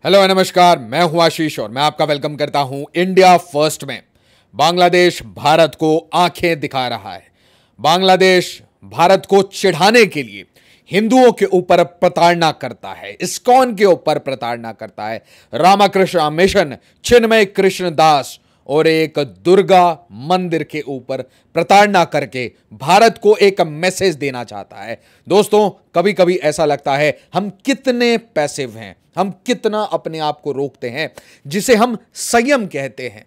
Hello नमस्कार, मैं हूं आशीष और मैं आपका वेलकम करता हूं इंडिया फर्स्ट में। बांग्लादेश भारत को आंखें दिखा रहा है। बांग्लादेश भारत को चिढ़ाने के लिए हिंदुओं के ऊपर प्रताड़ना करता है, इस्कॉन के ऊपर प्रताड़ना करता है, रामकृष्ण मिशन, चिन्मय कृष्ण दास और एक दुर्गा मंदिर के ऊपर प्रताड़ना करके भारत को एक मैसेज देना चाहता है। दोस्तों, कभी कभी ऐसा लगता है हम कितने पैसिव हैं, हम कितना अपने आप को रोकते हैं, जिसे हम संयम कहते हैं।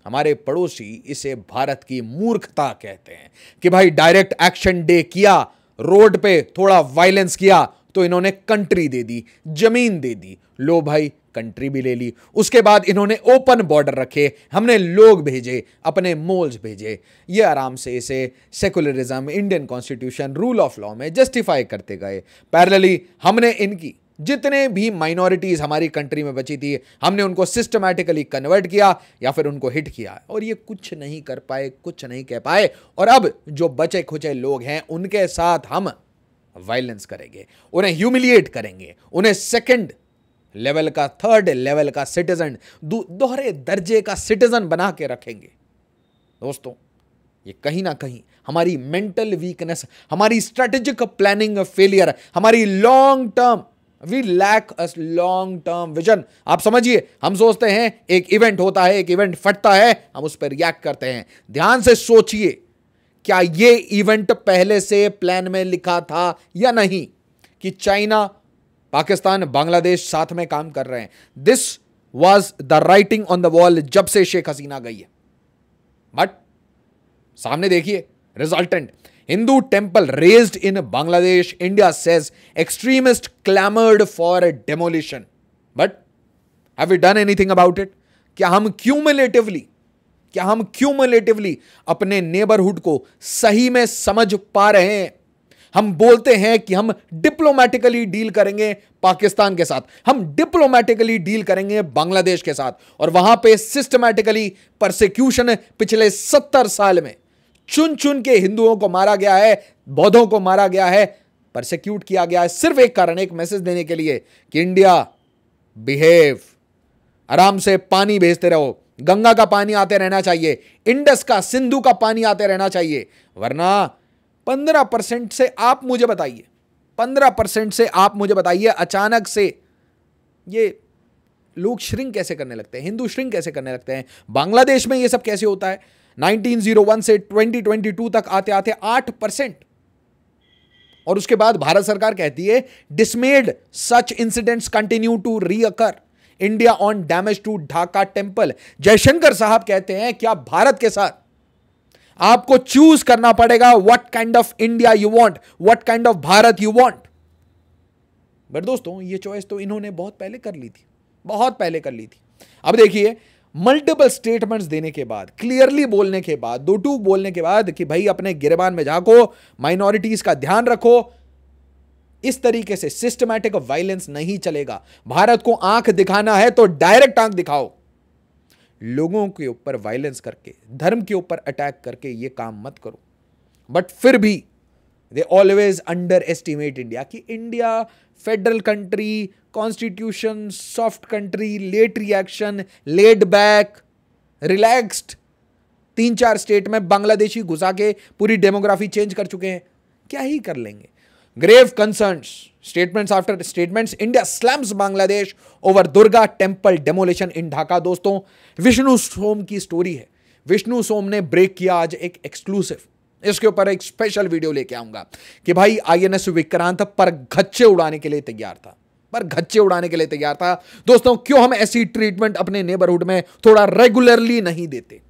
हमारे पड़ोसी इसे भारत की मूर्खता कहते हैं कि भाई डायरेक्ट एक्शन डे किया, रोड पे थोड़ा वायलेंस किया तो इन्होंने कंट्री दे दी, जमीन दे दी, लो भाई कंट्री भी ले ली। उसके बाद इन्होंने ओपन बॉर्डर रखे, हमने लोग भेजे, अपने मोल्स भेजे। ये आराम से इसे secularism, Indian constitution, rule of law में जस्टिफाई करते गए। पैरेलली हमने इनकी जितने भी माइनॉरिटीज हमारी कंट्री में बची थी, हमने उनको सिस्टमैटिकली कन्वर्ट किया या फिर उनको हिट किया, और ये कुछ नहीं कर पाए, कुछ नहीं कह पाए। और अब जो बचे खुचे लोग हैं उनके साथ हम वायलेंस करेंगे, उन्हें ह्यूमिलिएट करेंगे, उन्हें सेकंड लेवल का, थर्ड लेवल का सिटीजन, दोहरे दर्जे का सिटीजन बना के रखेंगे। दोस्तों, ये कहीं ना कहीं हमारी मेंटल वीकनेस, हमारी स्ट्रेटेजिक प्लानिंग फेलियर, हमारी long term, we lack a long term vision. आप समझिए, हम सोचते हैं एक इवेंट होता है, एक इवेंट फटता है, हम उस पर रिएक्ट करते हैं। ध्यान से सोचिए, क्या ये इवेंट पहले से प्लान में लिखा था या नहीं कि चाइना, पाकिस्तान, बांग्लादेश साथ में काम कर रहे हैं? This was the writing on the wall जब से शेख हसीना गई है। बट सामने देखिए resultant, Hindu temple razed in Bangladesh, India says extremist clamoured for demolition. But have we done anything about it? क्या हम क्यूमुलेटिवली अपने नेबरहुड को सही में समझ पा रहे हैं? हम बोलते हैं कि हम डिप्लोमैटिकली डील करेंगे पाकिस्तान के साथ, हम डिप्लोमैटिकली डील करेंगे बांग्लादेश के साथ, और वहां पे सिस्टमैटिकली परसिक्यूशन पिछले 70 साल में चुन चुन के हिंदुओं को मारा गया है, बौद्धों को मारा गया है, परसिक्यूट किया गया है, सिर्फ एक कारण, एक मैसेज देने के लिए कि इंडिया बिहेव, आराम से पानी भेजते रहो, गंगा का पानी आते रहना चाहिए, इंडस का, सिंधु का पानी आते रहना चाहिए। वरना 15% से आप मुझे बताइए, 15% से आप मुझे बताइए, अचानक से ये लोग श्रिंक कैसे करने लगते हैं, हिंदू श्रिंक कैसे करने लगते हैं? बांग्लादेश में ये सब कैसे होता है? 1901 से 2022 तक आते आते 8%, और उसके बाद भारत सरकार कहती है dismayed such incidents continue to recur, India on damage to Dhaka temple. Jaishankar साहब कहते हैं क्या भारत के साथ आपको चूज करना पड़ेगा what kind of India you want, what kind of Bharat you want. But दोस्तों, ये चॉइस तो इन्होंने बहुत पहले कर ली थी, बहुत पहले कर ली थी। अब देखिए, मल्टीपल स्टेटमेंट्स देने के बाद, क्लियरली बोलने के बाद, दो टूक बोलने के बाद कि भाई अपने गिरबान में झांको, माइनॉरिटीज का ध्यान रखो, इस तरीके से सिस्टमैटिक वायलेंस नहीं चलेगा। भारत को आंख दिखाना है तो डायरेक्ट आंख दिखाओ, लोगों के ऊपर वायलेंस करके, धर्म के ऊपर अटैक करके ये काम मत करो। बट फिर भी they always underestimate India, कि India federal country, constitution, soft country, late reaction, laid back, relaxed. 3-4 state में बांग्लादेशी घुसा के पूरी डेमोग्राफी चेंज कर चुके हैं, क्या ही कर लेंगे। Grave concerns, statements after statements, India slams Bangladesh over Durga temple demolition in Dhaka. दोस्तों, विष्णु सोम की स्टोरी है। विष्णु सोम ने ब्रेक किया आज एक एक्सक्लूसिव, इसके ऊपर एक स्पेशल वीडियो लेके आऊंगा कि भाई आईएनएस विक्रांत पर गच्चे उड़ाने के लिए तैयार था, पर गच्चे उड़ाने के लिए तैयार था। दोस्तों, क्यों हम ऐसी ट्रीटमेंट अपने नेबरहुड में थोड़ा रेगुलरली नहीं देते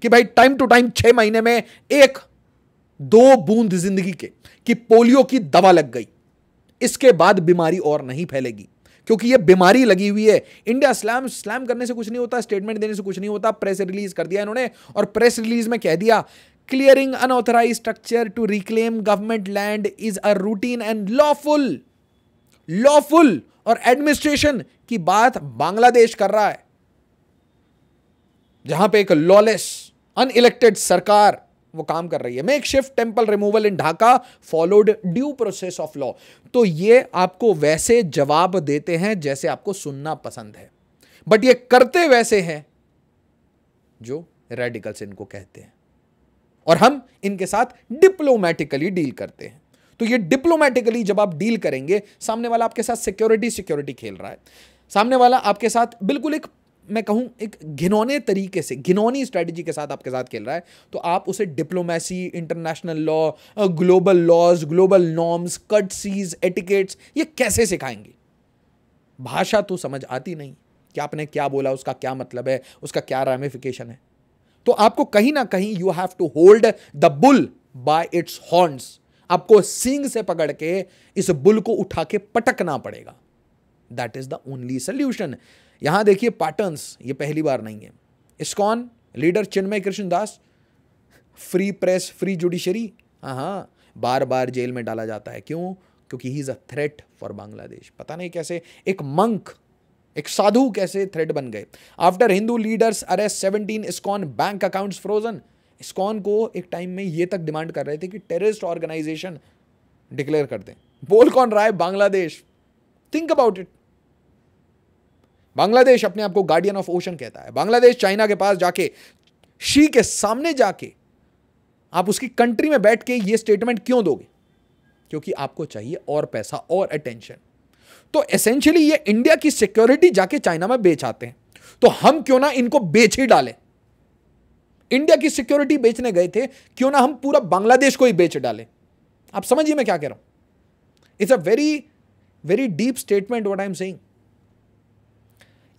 कि भाई टाइम टू टाइम 6 महीने में 1-2 बूंद जिंदगी के कि पोलियो की दवा लग गई, इसके बाद बीमारी और नहीं फैलेगी, क्योंकि ये बीमारी लगी हुई है। इंडिया स्लैम करने से कुछ नहीं होता, स्टेटमेंट देने से कुछ नहीं होता। प्रेस रिलीज कर दिया इन्होंने, और प्रेस रिलीज में कह दिया clearing unauthorised structure to reclaim government land is a routine and lawful. और एडमिनिस्ट्रेशन की बात बांग्लादेश कर रहा है, जहां पे एक लॉलेस अनइलेक्टेड सरकार वो काम कर रही है। Make shift temple removal in Dhaka followed due process of law. तो ये आपको वैसे जवाब देते हैं जैसे आपको सुनना पसंद है, बट ये करते वैसे हैं जो रेडिकल्स इनको कहते हैं, और हम इनके साथ डिप्लोमैटिकली डील करते हैं। तो ये डिप्लोमैटिकली जब आप डील करेंगे, सामने वाला आपके साथ सिक्योरिटी खेल रहा है, सामने वाला आपके साथ बिल्कुल एक, मैं कहूं एक घिनौने तरीके से, घिनौनी स्ट्रेटजी के साथ आपके साथ खेल रहा है, तो आप उसे diplomacy, international law, global laws, global norms, courtesies, etiquettes, ये कैसे सिखाएंगे? भाषा तो समझ आती नहीं कि आपने क्या बोला, उसका क्या मतलब है, उसका क्या रामिफिकेशन है। तो आपको कहीं ना कहीं you have to hold the bull by its horns. आपको सींग से पकड़ के इस बुल को उठा के पटकना पड़ेगा। That is the only solution. यहां देखिए पैटर्न्स, ये पहली बार नहीं है। इस्कॉन लीडर चिन्मय कृष्ण दास, फ्री प्रेस, फ्री जुडिशरी, बार बार जेल में डाला जाता है। क्यों? क्योंकि he is a threat for Bangladesh. पता नहीं कैसे एक मंक, एक साधु कैसे थ्रेट बन गए। After Hindu leaders arrest 17 ISKCON bank accounts frozen. ISKCON को एक टाइम में ये तक डिमांड कर रहे थे कि टेररिस्ट ऑर्गेनाइजेशन डिक्लेयर कर दें। बोल कौन रहा है? Bangladesh. Think about it. Bangladesh अपने आप को गार्डियन ऑफ ओशन कहता है। बांग्लादेश चाइना के पास जाके, शी के सामने जाके आप उसकी कंट्री में बैठ के ये स्टेटमेंट क्यों दोगे? क्योंकि आपको चाहिए और पैसा और अटेंशन। तो एसेंशियली ये इंडिया की सिक्योरिटी जाके चाइना में बेच आते हैं, तो हम क्यों ना इनको बेच ही डालें। इंडिया की सिक्योरिटी बेचने गए थे, क्यों ना हम पूरा बांग्लादेश को ही बेच डालें। आप समझिए मैं क्या कह रहा हूं। It's a very very deep statement what I am saying.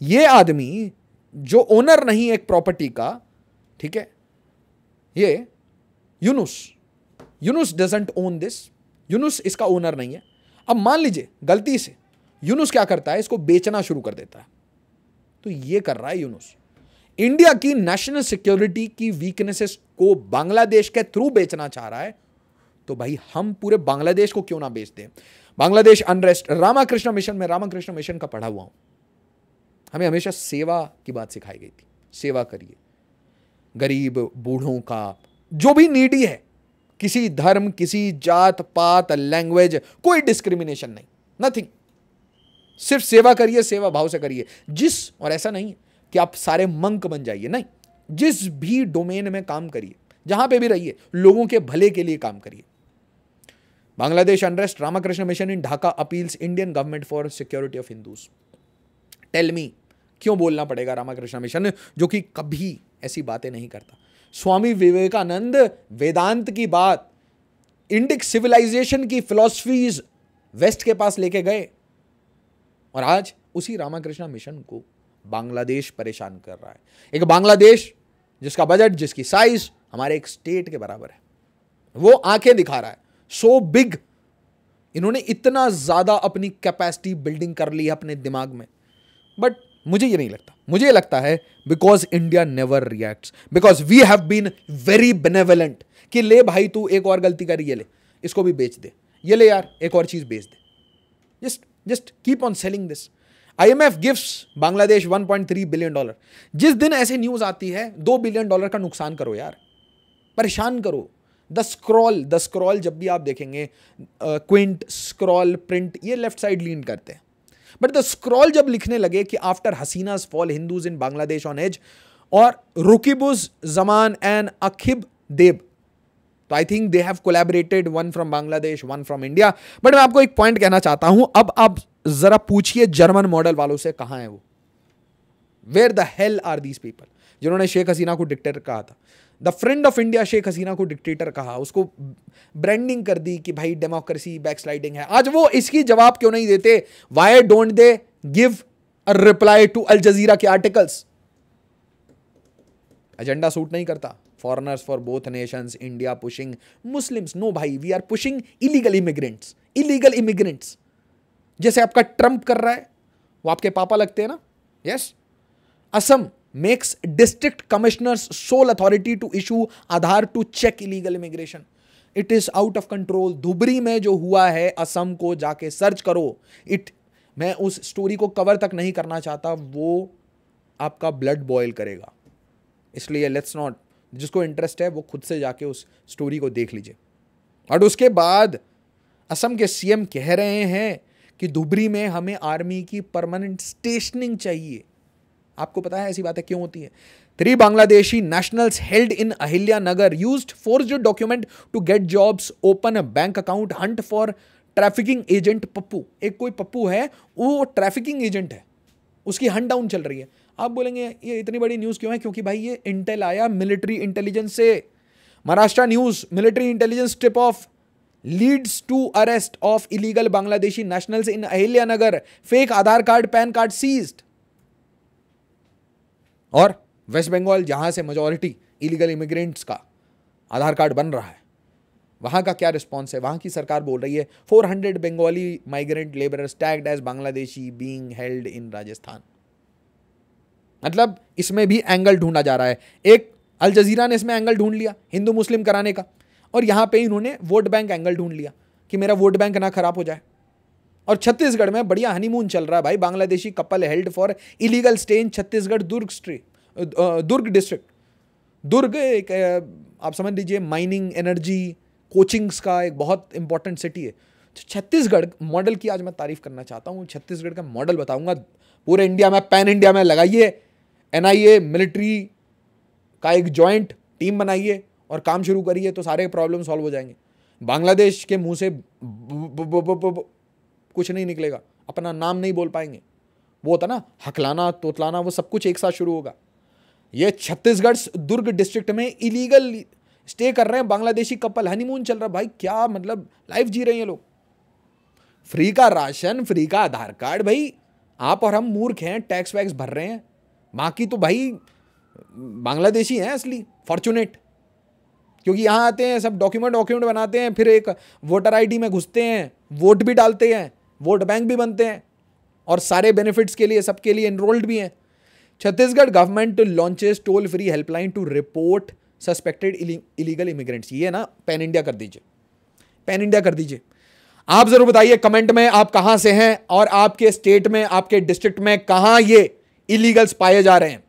ये आदमी जो ओनर नहीं एक प्रॉपर्टी का, ठीक है, ये Yunus doesn't own this. Yunus इसका ओनर नहीं है। अब मान लीजिए गलती से यूनुस क्या करता है, इसको बेचना शुरू कर देता है। तो ये कर रहा है यूनुस, इंडिया की नेशनल सिक्योरिटी की वीकनेसेस को बांग्लादेश के थ्रू बेचना चाह रहा है। तो भाई हम पूरे बांग्लादेश को क्यों ना बेच दें। बांग्लादेश अनरेस्ट, रामाकृष्ण मिशन में, रामाकृष्ण मिशन का पढ़ा हुआ हूं। हमें हमेशा सेवा की बात सिखाई गई थी। सेवा करिए, गरीब, बूढ़ों का, जो भी नीडी है, किसी धर्म, किसी जात पात, लैंग्वेज, कोई डिस्क्रिमिनेशन नहीं, नथिंग। सिर्फ सेवा करिए, सेवा भाव से करिए। और ऐसा नहीं कि आप सारे मंक बन जाइए, नहीं, जिस भी डोमेन में काम करिए, जहां पे भी रहिए, लोगों के भले के लिए काम करिए। Bangladesh unrest, Ramakrishna mission in Dhaka appeals Indian government for security of Hindus. Tell me, क्यों बोलना पड़ेगा रामाकृष्ण मिशन, जो कि कभी ऐसी बातें नहीं करता। स्वामी विवेकानंद वेदांत की बात, इंडिक सिविलाइजेशन की फिलॉसफीज वेस्ट के पास लेके गए, और आज उसी रामाकृष्ण मिशन को बांग्लादेश परेशान कर रहा है। एक बांग्लादेश जिसका बजट, जिसकी साइज हमारे एक स्टेट के बराबर है, वो आंखें दिखा रहा है, सो बिग। इन्होंने इतना ज्यादा अपनी कैपेसिटी बिल्डिंग कर ली है अपने दिमाग में। बट मुझे ये नहीं लगता, मुझे लगता है because India never reacts, because we have been very benevolent कि ले भाई तू एक और गलती कर, ये ले, इसको भी बेच दे, ये ले यार एक और चीज बेच दे, just keep on selling this. IMF gives Bangladesh $1.3 billion. जिस दिन ऐसे न्यूज आती है, $2 बिलियन का नुकसान करो यार, परेशान करो। द स्क्रॉल जब भी आप देखेंगे, क्विंट, स्क्रॉल, प्रिंट, ये लेफ्ट साइड लीन करते हैं। बट द स्क्रॉल जब लिखने लगे कि after Hasina's fall Hindus in Bangladesh on edge, और रुकिबुज जमान एंड अखिब देब, तो I think they have collaborated, one from Bangladesh, one from India. बट मैं आपको एक पॉइंट कहना चाहता हूं, अब आप जरा पूछिए जर्मन मॉडल वालों से, कहां है वो? Where the hell are these people, जिन्होंने शेख हसीना को डिक्टेटर कहा था, the friend of India Sheikh Hasina को डिक्टेटर कहा, उसको ब्रांडिंग कर दी कि भाई डेमोक्रेसी बैकस्लाइडिंग है। आज वो इसकी जवाब क्यों नहीं देते? Why don't they give a reply to Al Jazeera के आर्टिकल्स? एजेंडा सूट नहीं करता। Foreigners for both nations, India pushing Muslims, no भाई, we are pushing illegal immigrants, illegal immigrants. जैसे आपका ट्रंप कर रहा है, वो आपके पापा लगते हैं ना? Yes. Assam makes district commissioners sole authority to issue Aadhaar to check illegal immigration. It is out of control. Dhubri में जो हुआ है, असम को जाके सर्च करो। मैं उस स्टोरी को कवर तक नहीं करना चाहता, वो आपका ब्लड बॉयल करेगा, इसलिए लेट्स नॉट जिसको इंटरेस्ट है वो खुद से जाके उस स्टोरी को देख लीजिए। और उसके बाद असम के सीएम कह रहे हैं कि धुबरी में हमें आर्मी की परमानेंट स्टेशनिंग चाहिए। आपको पता है ऐसी बातें क्यों होती हैं? 3 Bangladeshi nationals held in Ahilya used forged document to get jobs, open a bank account, hunt for trafficking agent Pappu. एक कोई पप्पू है, वो ट्रैफिकिंग एजेंट है, उसकी हंट डाउन चल रही है। आप बोलेंगे ये इतनी बड़ी न्यूज़ क्यों है? क्योंकि भाई ये इंटेल आया मिलिट्री इंटेलिजेंस से। Maharashtra news, military intelligence tip off leads to arrest of illegal Bangladeshi nationals in Ahilya Nagar, fake Aadhaar card pan card seized. और वेस्ट बंगाल जहां से मेजॉरिटी इलीगल इमिग्रेंट्स का आधार कार्ड बन रहा है, वहां का क्या रिस्पॉन्स है? वहां की सरकार बोल रही है 400 Bengali migrant labourers tagged as Bangladeshi being held in Rajasthan. मतलब इसमें भी एंगल ढूंढा जा रहा है। एक अल जजीरा ने इसमें एंगल ढूंढ लिया हिंदू मुस्लिम कराने का, और यहां पे इन्होंने वोट बैंक एंगल ढूंढ लिया कि मेरा वोट बैंक ना खराब हो जाए। और छत्तीसगढ़ में बढ़िया हनीमून चल रहा है भाई। Bangladeshi couple held for illegal stay in Chhattisgarh Durg district. Durg एक आप समझ लीजिए माइनिंग एनर्जी कोचिंग्स का एक बहुत इंपॉर्टेंट सिटी है। छत्तीसगढ़ मॉडल की आज मैं तारीफ करना चाहता हूँ। छत्तीसगढ़ का मॉडल बताऊंगा पूरे इंडिया में, पैन इंडिया में लगाइए, एनआईए मिलिट्री का एक जॉइंट टीम बनाइए और काम शुरू करिए तो सारे प्रॉब्लम सॉल्व हो जाएंगे। बांग्लादेश के मुंह से कुछ नहीं निकलेगा, अपना नाम नहीं बोल पाएंगे। वो होता ना हकलाना तोतलाना, वो सब कुछ एक साथ शुरू होगा। ये छत्तीसगढ़ दुर्ग डिस्ट्रिक्ट में इलीगल स्टे कर रहे हैं बांग्लादेशी कपल, हनीमून चल रहा है भाई। क्या मतलब लाइफ जी रहे हैं लोग। फ्री का राशन, फ्री का आधार कार्ड। भाई आप और हम मूर्ख हैं, टैक्स वैक्स भर रहे हैं। बाकी तो भाई बांग्लादेशी हैं असली फॉर्चुनेट, क्योंकि यहाँ आते हैं सब डॉक्यूमेंट बनाते हैं, फिर एक वोटर आईडी में घुसते हैं, वोट भी डालते हैं, वोट बैंक भी बनते हैं, और सारे बेनिफिट्स के लिए सबके लिए एनरोल्ड भी हैं। Chhattisgarh government launches toll free helpline to report suspected illegal immigrants. ये ना पैन इंडिया कर दीजिए, पैन इंडिया कर दीजिए। आप जरूर बताइए कमेंट में आप कहां से हैं और आपके स्टेट में, आपके डिस्ट्रिक्ट में कहां ये इलीगल्स पाए जा रहे हैं,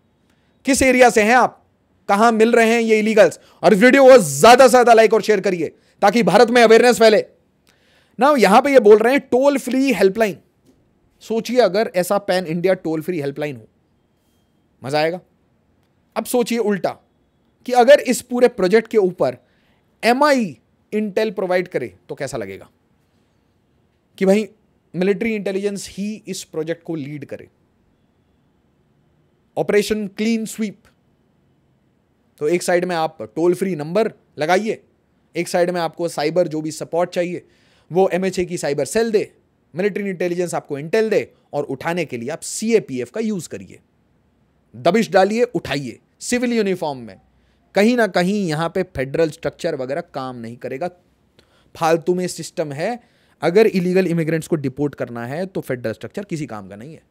किस एरिया से हैं आप, कहां मिल रहे हैं ये इलीगल्स। और इस वीडियो को ज्यादा से ज्यादा लाइक और शेयर करिए ताकि भारत में अवेयरनेस फैले ना। यहां पे ये बोल रहे हैं टोल फ्री हेल्पलाइन। सोचिए अगर ऐसा pan India toll free helpline हो, मजा आएगा। अब सोचिए उल्टा कि अगर इस पूरे प्रोजेक्ट के ऊपर एमआई इंटेल प्रोवाइड करे तो कैसा लगेगा, कि भाई मिलिट्री इंटेलिजेंस ही इस प्रोजेक्ट को लीड करे, ऑपरेशन क्लीन स्वीप। तो एक साइड में आप टोल फ्री नंबर लगाइए, एक साइड में आपको साइबर जो भी सपोर्ट चाहिए वो एमएचए की साइबर सेल दे, मिलिट्री इंटेलिजेंस आपको इंटेल दे, और उठाने के लिए आप सीएपीएफ का यूज करिए, दबिश डालिए, उठाइए सिविल यूनिफॉर्म में। कहीं ना कहीं यहां पे फेडरल स्ट्रक्चर वगैरह काम नहीं करेगा, फालतू में सिस्टम है। अगर इलीगल इमिग्रेंट्स को डिपोर्ट करना है तो फेडरल स्ट्रक्चर किसी काम का नहीं है।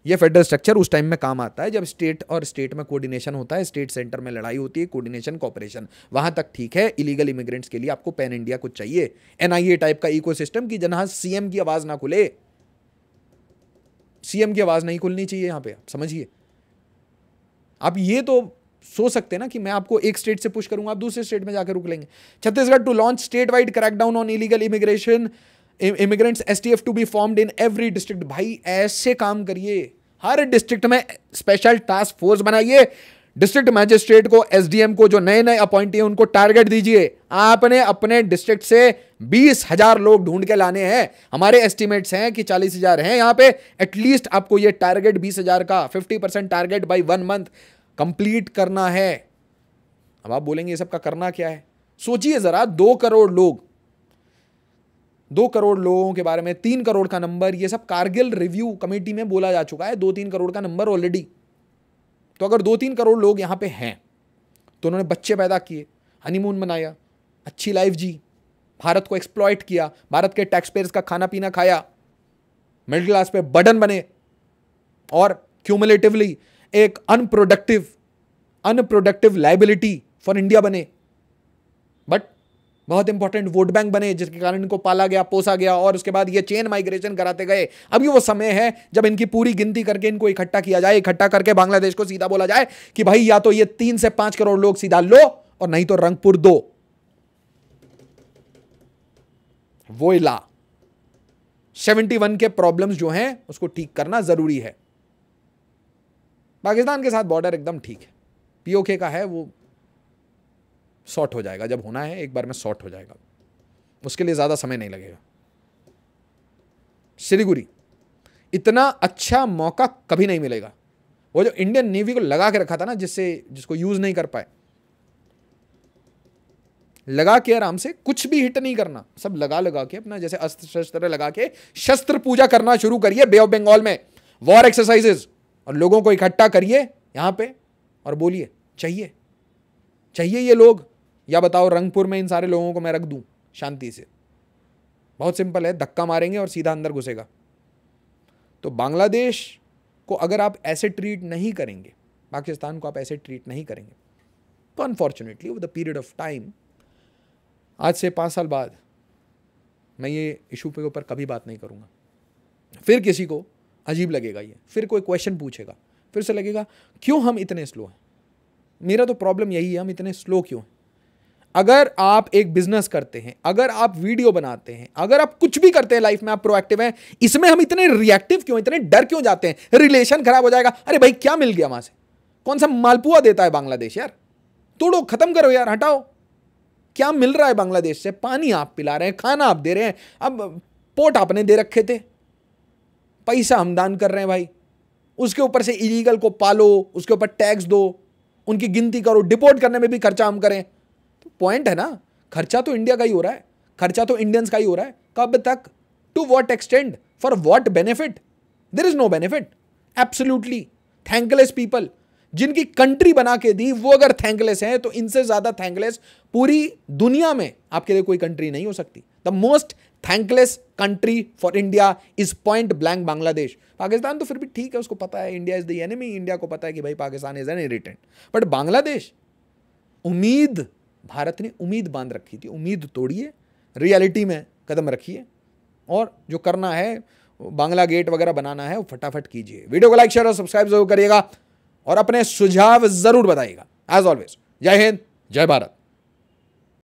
यह फेडरल स्ट्रक्चर उस टाइम में काम आता है जब स्टेट और स्टेट में कोऑर्डिनेशन होता है, स्टेट सेंटर में लड़ाई होती है, कोऑर्डिनेशन कोऑपरेशन, वहां तक ठीक है। इलीगल इमिग्रेंट्स के लिए आपको पैन इंडिया कुछ चाहिए, एनआईए टाइप का इकोसिस्टम की जहां सीएम की आवाज ना खुले। सीएम की आवाज नहीं खुलनी चाहिए यहां पे, आप समझिए। आप ये तो सोच सकते हैं ना कि मैं आपको एक स्टेट से पुश करूंगा, आप दूसरे स्टेट में जाकर रुक लेंगे। Chhattisgarh to launch state wide crackdown on illegal immigration immigrants, STF to be formed in every district. भाई ऐसे काम करिए, हर डिस्ट्रिक्ट में स्पेशल टास्क फोर्स बनाइए, डिस्ट्रिक्ट मैजिस्ट्रेट को, एसडीएम को, जो नए नए अपॉइंटी हैं उनको टारगेट दीजिए। आपने अपने डिस्ट्रिक्ट से 20,000 लोग ढूंढ के लाने हैं। हमारे एस्टिमेट्स हैं कि 40,000 हैं यहाँ पे। एटलीस्ट आपको ये टारगेट 20,000 का 50% टारगेट बाई 1 मंथ कंप्लीट करना है। अब आप बोलेंगे ये सब का करना क्या है? सोचिए जरा, 2 करोड़ लोग, 2 करोड़ लोगों के बारे में 3 करोड़ का नंबर, ये सब कारगिल रिव्यू कमेटी में बोला जा चुका है, 2-3 करोड़ का नंबर ऑलरेडी। तो अगर 2-3 करोड़ लोग यहां पे हैं तो उन्होंने बच्चे पैदा किए, हनीमून मनाया, अच्छी लाइफ जी, भारत को एक्सप्लॉइट किया, भारत के टैक्स पेयर्स का खाना पीना खाया, मिडिल क्लास पे बर्डन बने, और क्यूमुलेटिवली एक अनप्रोडक्टिव लायबिलिटी फॉर इंडिया बने। बट बहुत इंपॉर्टेंट वोट बैंक बने, जिसके कारण इनको पाला गया, पोसा गया, और उसके बाद ये चेन माइग्रेशन कराते गए। अब ये वो समय है जब इनकी पूरी गिनती करके इनको इकट्ठा किया जाए, इकट्ठा करके बांग्लादेश को सीधा बोला जाए कि भाई या तो ये 3 से 5 करोड़ लोग सीधा लो और नहीं तो रंगपुर दो। वो ला 71 के प्रॉब्लम्स जो हैं उसको ठीक करना जरूरी है। पाकिस्तान के साथ बॉर्डर एकदम ठीक है, पीओके का है, वो सॉर्ट हो जाएगा, जब होना है एक बार में सॉर्ट हो जाएगा, उसके लिए ज्यादा समय नहीं लगेगा। सिलीगुड़ी, इतना अच्छा मौका कभी नहीं मिलेगा। वो जो इंडियन नेवी को लगा के रखा था ना, जिसको यूज नहीं कर पाए, लगा के आराम से, कुछ भी हिट नहीं करना, सब लगा के अपना जैसे अस्त्र शस्त्र लगा के शस्त्र पूजा करना शुरू करिए बे ऑफ बंगाल में, वॉर एक्सरसाइजेस, और लोगों को इकट्ठा करिए यहां पे और बोलिए चाहिए ये लोग, या बताओ रंगपुर में इन सारे लोगों को मैं रख दूं शांति से। बहुत सिंपल है, धक्का मारेंगे और सीधा अंदर घुसेगा। तो बांग्लादेश को अगर आप ऐसे ट्रीट नहीं करेंगे, पाकिस्तान को आप ऐसे ट्रीट नहीं करेंगे, तो unfortunately over the period of time, आज से 5 साल बाद मैं ये इशू के ऊपर कभी बात नहीं करूंगा। फिर किसी को अजीब लगेगा ये, फिर कोई क्वेश्चन पूछेगा, फिर से लगेगा क्यों हम इतने स्लो हैं। मेरा तो प्रॉब्लम यही है, हम इतने स्लो क्यों हैं। अगर आप एक बिजनेस करते हैं, अगर आप वीडियो बनाते हैं, अगर आप कुछ भी करते हैं लाइफ में, आप प्रोएक्टिव हैं, इसमें हम इतने रिएक्टिव क्यों, इतने डर क्यों जाते हैं। रिलेशन खराब हो जाएगा, अरे भाई क्या मिल गया वहां से, कौन सा मालपुआ देता है बांग्लादेश, यार तोड़ो, खत्म करो यार, हटाओ। क्या मिल रहा है बांग्लादेश से, पानी आप पिला रहे हैं, खाना आप दे रहे हैं, अब पोर्ट आपने दे रखे थे, पैसा हम दान कर रहे हैं भाई, उसके ऊपर से इलीगल को पालो, उसके ऊपर टैक्स दो, उनकी गिनती करो, डिपोर्ट करने में भी खर्चा हम करें। तो पॉइंट है ना, खर्चा तो इंडिया का ही हो रहा है, खर्चा तो इंडियंस का ही हो रहा है। कब तक, to what extent, for what benefit, there is no benefit. Absolutely thankless people, जिनकी कंट्री बना के दी वो अगर थैंकलेस है, तो इनसे ज्यादा थैंकलेस पूरी दुनिया में आपके लिए कोई कंट्री नहीं हो सकती। The most thankless country for India is point blank Bangladesh. Pakistan तो फिर भी ठीक है, उसको पता है India is the enemy, India को पता है कि भाई Pakistan is an irritant, but Bangladesh, उम्मीद, भारत ने उम्मीद बांध रखी थी, उम्मीद तोड़िए, रियलिटी में कदम रखिए, और जो करना है बांग्ला गेट वगैरह बनाना है वो फटाफट कीजिए। वीडियो को लाइक शेयर और सब्सक्राइब जरूर करिएगा और अपने सुझाव जरूर बताइएगा। एज ऑलवेज, जय हिंद, जय भारत।